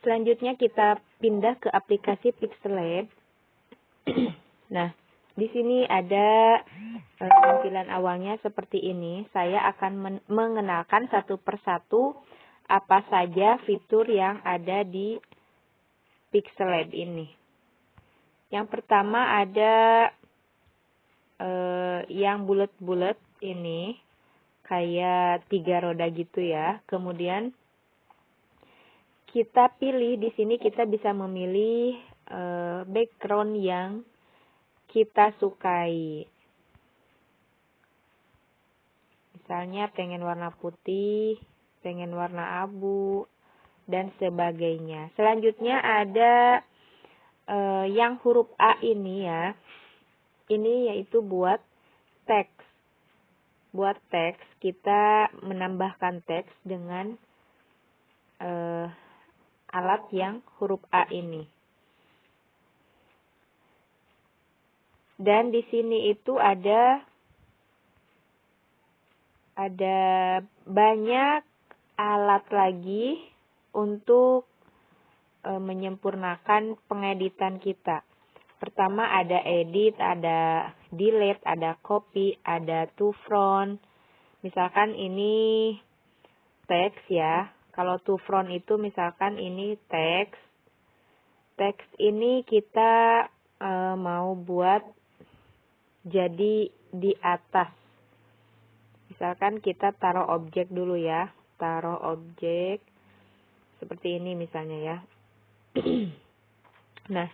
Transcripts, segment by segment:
Selanjutnya kita pindah ke aplikasi Pixellab. Nah, di sini ada tampilan awalnya seperti ini. Saya akan mengenalkan satu persatu apa saja fitur yang ada di Pixellab ini. Yang pertama ada yang bulat-bulat ini, kayak 3 roda gitu ya. Kemudian kita pilih di sini, kita bisa memilih background yang kita sukai. Misalnya pengen warna putih, pengen warna abu, dan sebagainya. Selanjutnya ada yang huruf A ini ya. Ini yaitu buat teks. Buat teks, kita menambahkan teks dengan alat yang huruf A ini. Dan di sini itu ada banyak alat lagi untuk menyempurnakan pengeditan kita. Pertama ada edit, ada delete, ada copy, ada to front. Misalkan ini teks ya. Kalau to front itu misalkan ini teks. Teks ini kita mau buat jadi di atas. Misalkan kita taruh objek dulu ya. Taruh objek seperti ini misalnya ya. Nah,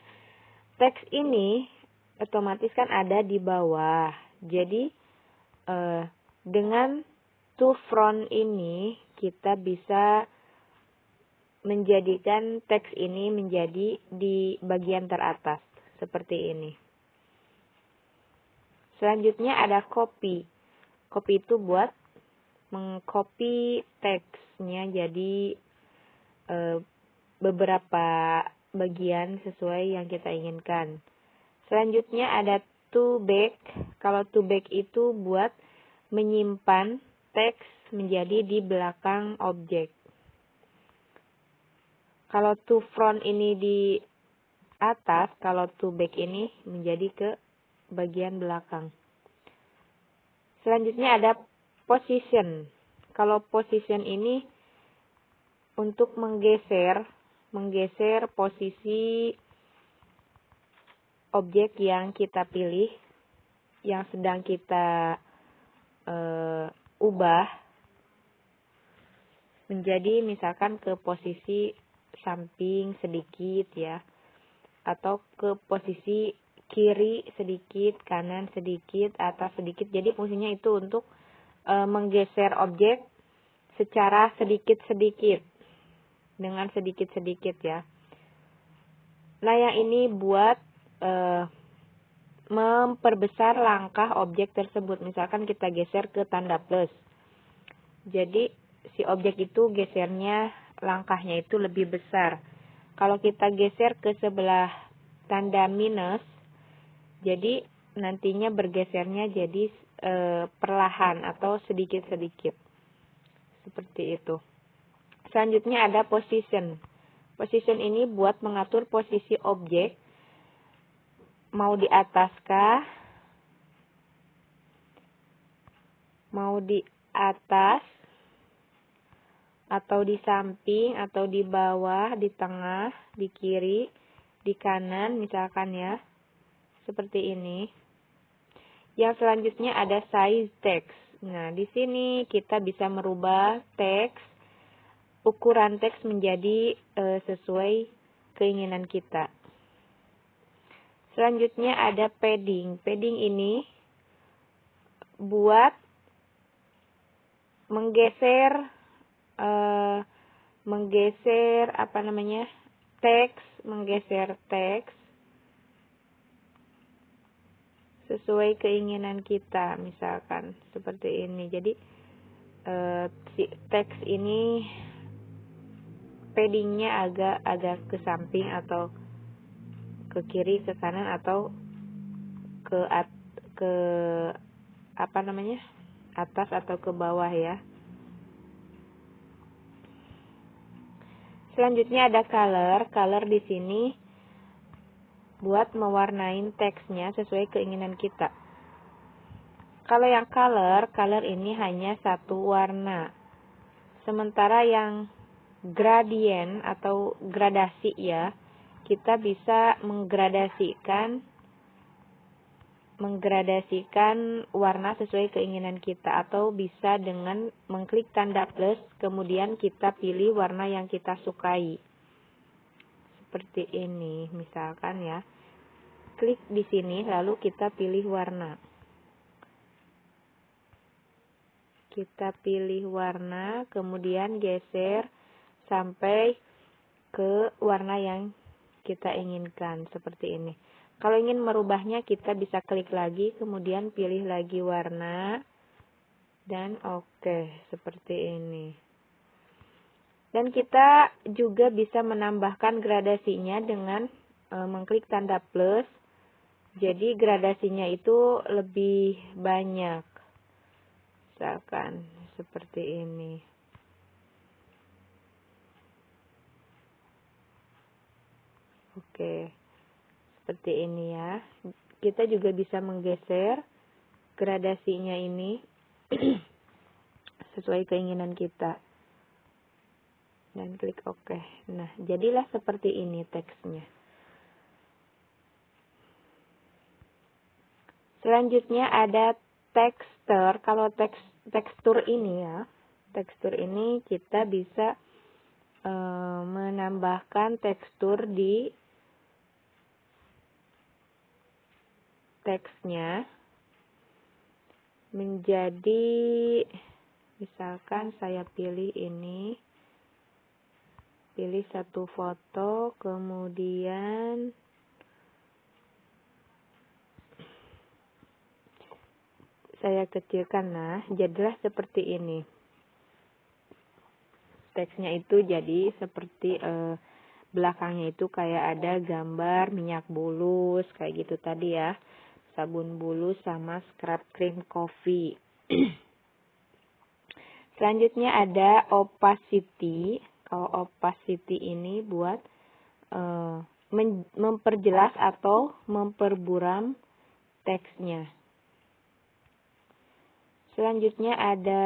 teks ini otomatis kan ada di bawah. Jadi dengan to front ini kita bisa menjadikan teks ini menjadi di bagian teratas seperti ini. Selanjutnya ada copy. Copy itu buat mengcopy teksnya jadi beberapa bagian sesuai yang kita inginkan. Selanjutnya ada to back. Kalau to back itu buat menyimpan teks menjadi di belakang objek. Kalau to front ini di atas, kalau to back ini menjadi ke bagian belakang. Selanjutnya ada position. Kalau position ini untuk menggeser posisi objek yang kita pilih, yang sedang kita ubah menjadi misalkan ke posisi samping sedikit ya, atau ke posisi kiri sedikit, kanan sedikit, atas sedikit. Jadi fungsinya itu untuk menggeser objek secara sedikit-sedikit, dengan sedikit-sedikit ya. Nah, yang ini buat memperbesar langkah objek tersebut. Misalkan kita geser ke tanda plus. Jadi si objek itu gesernya, langkahnya itu lebih besar. Kalau kita geser ke sebelah tanda minus, jadi nantinya bergesernya jadi perlahan atau sedikit-sedikit. Seperti itu. Selanjutnya ada position. Position ini buat mengatur posisi objek. Mau di atas kah? Mau di atas? Atau di samping, atau di bawah, di tengah, di kiri, di kanan misalkan ya. Seperti ini. Yang selanjutnya ada size text. Nah, di sini kita bisa merubah teks, ukuran teks menjadi sesuai keinginan kita. Selanjutnya ada padding. Padding ini buat menggeser teks, menggeser teks sesuai keinginan kita, misalkan seperti ini. Jadi si teks ini paddingnya agak ke samping atau ke kiri, ke kanan, atau ke atas atau ke bawah ya. Selanjutnya ada color. Color di sini buat mewarnain teksnya sesuai keinginan kita. Kalau yang color ini hanya satu warna. Sementara yang gradient atau gradasi ya, kita bisa menggradasikan warna sesuai keinginan kita, atau bisa dengan mengklik tanda plus kemudian kita pilih warna yang kita sukai. Seperti ini misalkan ya. Klik di sini lalu kita pilih warna. Kita pilih warna kemudian geser sampai ke warna yang kita inginkan seperti ini. Kalau ingin merubahnya kita bisa klik lagi kemudian pilih lagi warna dan oke, seperti ini. Dan kita juga bisa menambahkan gradasinya dengan mengklik tanda plus. Jadi gradasinya itu lebih banyak. Misalkan seperti ini. Oke. Seperti ini ya. Kita juga bisa menggeser gradasinya ini sesuai keinginan kita. Dan klik OK. Nah, jadilah seperti ini teksnya. Selanjutnya ada tekstur. Kalau tekstur ini ya, tekstur ini kita bisa menambahkan tekstur di teksnya menjadi, misalkan saya pilih ini, pilih satu foto, kemudian saya kecilkan. Nah, jadilah seperti ini. Teksnya itu jadi seperti belakangnya itu kayak ada gambar minyak bulus kayak gitu tadi ya. Sabun bulus sama scrub cream coffee. Selanjutnya ada opacity. Kalau opacity ini buat memperjelas atau memperburam teksnya. Selanjutnya ada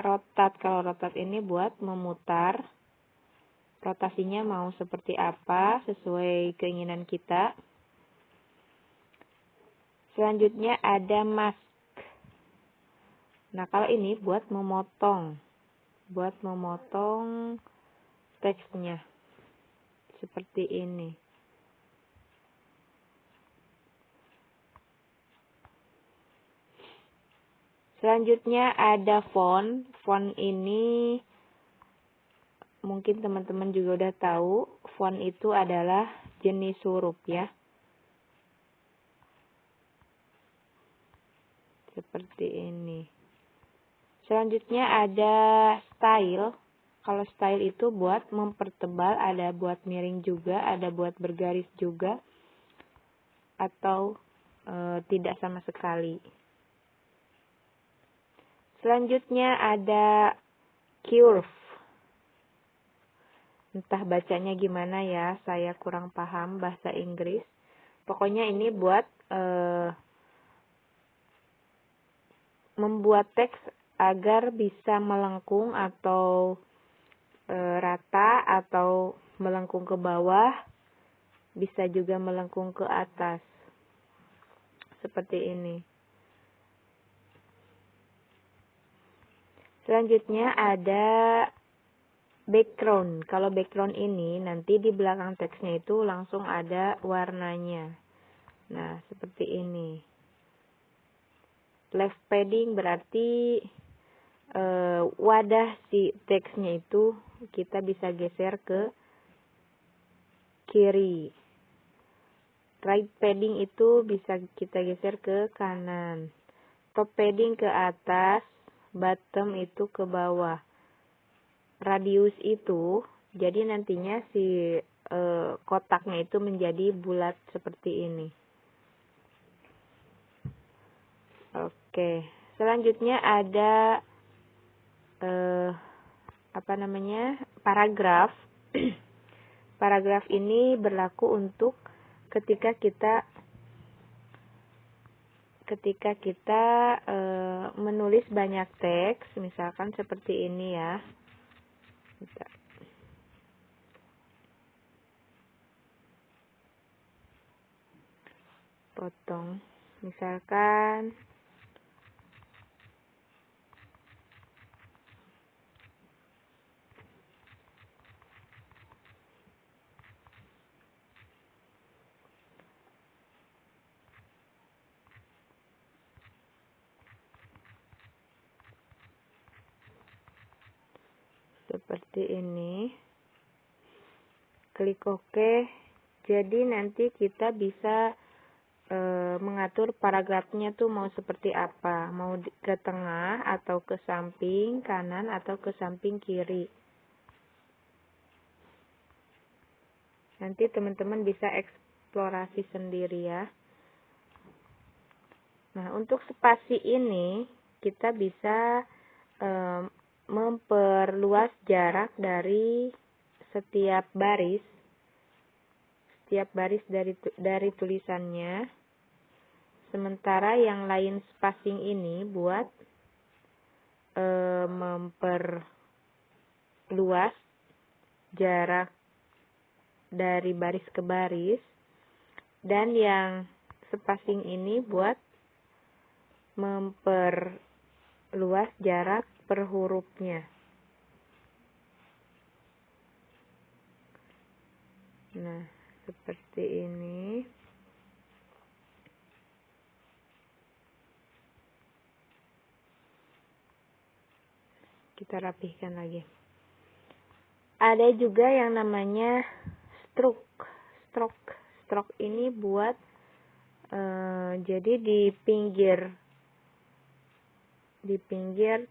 rotate. Kalau rotate ini buat memutar. Rotasinya mau seperti apa sesuai keinginan kita. Selanjutnya ada mask. Nah, kalau ini buat memotong. Buat memotong teksnya. Seperti ini. Selanjutnya ada font. Font ini mungkin teman-teman juga udah tahu. Font itu adalah jenis huruf ya. Seperti ini. Selanjutnya ada style. Kalau style itu buat mempertebal, ada buat miring juga, ada buat bergaris juga, atau tidak sama sekali. Selanjutnya ada curve. Entah bacanya gimana ya, saya kurang paham bahasa Inggris. Pokoknya ini buat membuat teks agar bisa melengkung atau rata atau melengkung ke bawah, bisa juga melengkung ke atas. Seperti ini. Selanjutnya ada background. Kalau background ini nanti di belakang teksnya itu langsung ada warnanya. Nah, seperti ini. Left padding berarti wadah si teksnya itu kita bisa geser ke kiri. Right padding itu bisa kita geser ke kanan. Top padding ke atas, bottom itu ke bawah. Radius itu, jadi nantinya si kotaknya itu menjadi bulat seperti ini. Oke, selanjutnya ada paragraf. Paragraf ini berlaku untuk ketika kita menulis banyak teks, misalkan seperti ini ya. Potong, misalkan seperti ini. Klik OK. Jadi nanti kita bisa mengatur paragrafnya tuh mau seperti apa, mau ke tengah atau ke samping kanan atau ke samping kiri. Nanti teman-teman bisa eksplorasi sendiri ya. Nah, untuk spasi ini kita bisa memperluas jarak dari setiap baris dari tulisannya. Sementara yang lain spacing ini buat memperluas jarak dari baris ke baris, dan yang spacing ini buat memperluas jarak per hurufnya. Nah, seperti ini. Kita rapihkan lagi. Ada juga yang namanya stroke. Stroke ini buat jadi di pinggir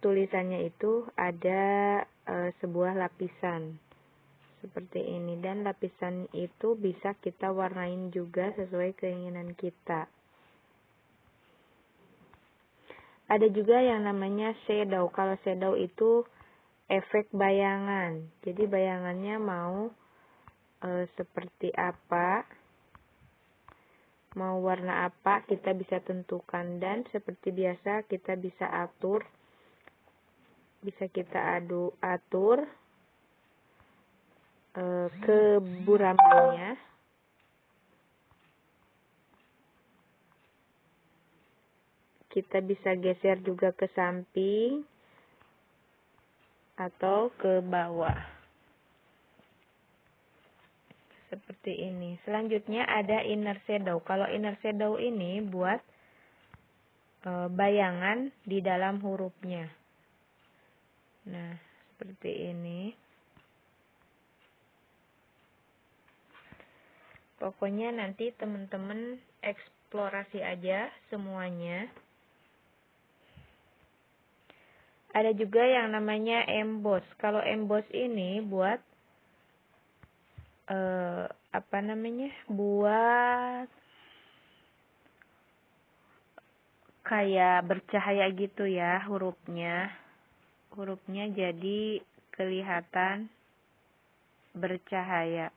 tulisannya itu ada sebuah lapisan seperti ini, dan lapisan itu bisa kita warnain juga sesuai keinginan kita. Ada juga yang namanya shadow. Kalau shadow itu efek bayangan. Jadi bayangannya mau seperti apa, mau warna apa, kita bisa tentukan. Dan seperti biasa kita bisa atur, atur keburamannya. Kita bisa geser juga ke samping atau ke bawah. Seperti ini. Selanjutnya ada inner shadow. Kalau inner shadow ini buat bayangan di dalam hurufnya. Nah, seperti ini. Pokoknya nanti teman-teman eksplorasi aja semuanya. Ada juga yang namanya emboss. Kalau emboss ini buat buat kayak bercahaya gitu ya hurufnya. Hurufnya jadi kelihatan bercahaya.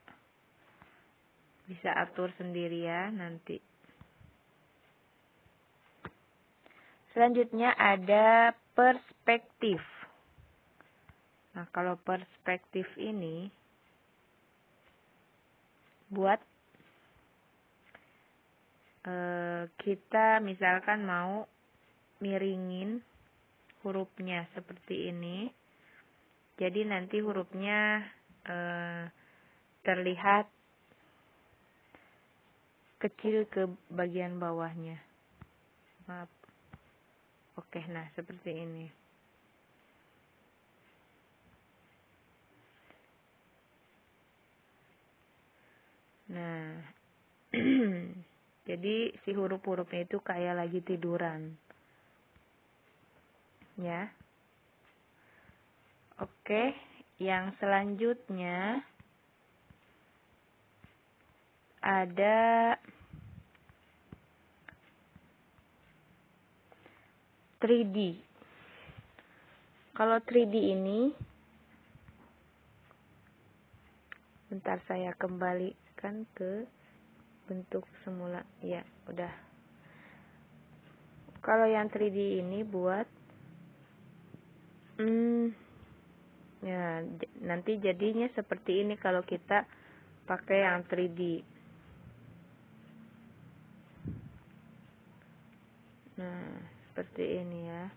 Bisa atur sendiri ya nanti. Selanjutnya ada perspektif. Nah, kalau perspektif ini buat kita misalkan mau miringin hurufnya seperti ini. Jadi nanti hurufnya terlihat kecil ke bagian bawahnya. Maaf. Oke, nah seperti ini. Nah, jadi si huruf-hurufnya itu kayak lagi tiduran. Ya. Oke, yang selanjutnya ada 3D. Kalau 3D ini Bentar saya kembalikan ke bentuk semula. Ya, udah. Kalau yang 3D ini buat ya nanti jadinya seperti ini kalau kita pakai yang 3D. Nah, seperti ini ya.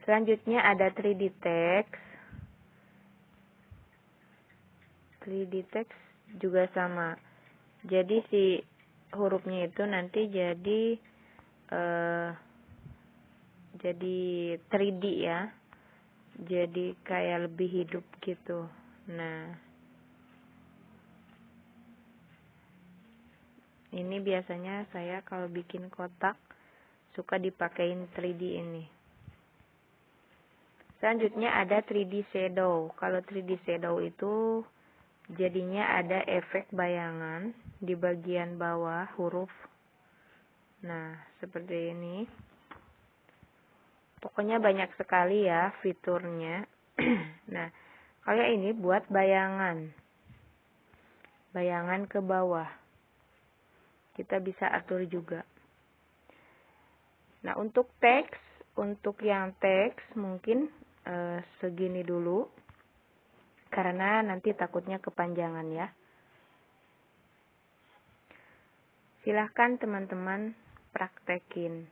Selanjutnya ada 3D text. 3D text juga sama. Jadi si hurufnya itu nanti jadi 3D ya. Jadi kayak lebih hidup gitu. Nah, ini biasanya saya kalau bikin kotak suka dipakein 3D ini. Selanjutnya ada 3D shadow. Kalau 3D shadow itu jadinya ada efek bayangan di bagian bawah huruf. Nah, seperti ini. Pokoknya banyak sekali ya fiturnya. Nah, kalau ini buat bayangan. Bayangan ke bawah. Kita bisa atur juga. Nah, untuk yang teks mungkin segini dulu. Karena nanti takutnya kepanjangan ya. Silahkan teman-teman praktekin.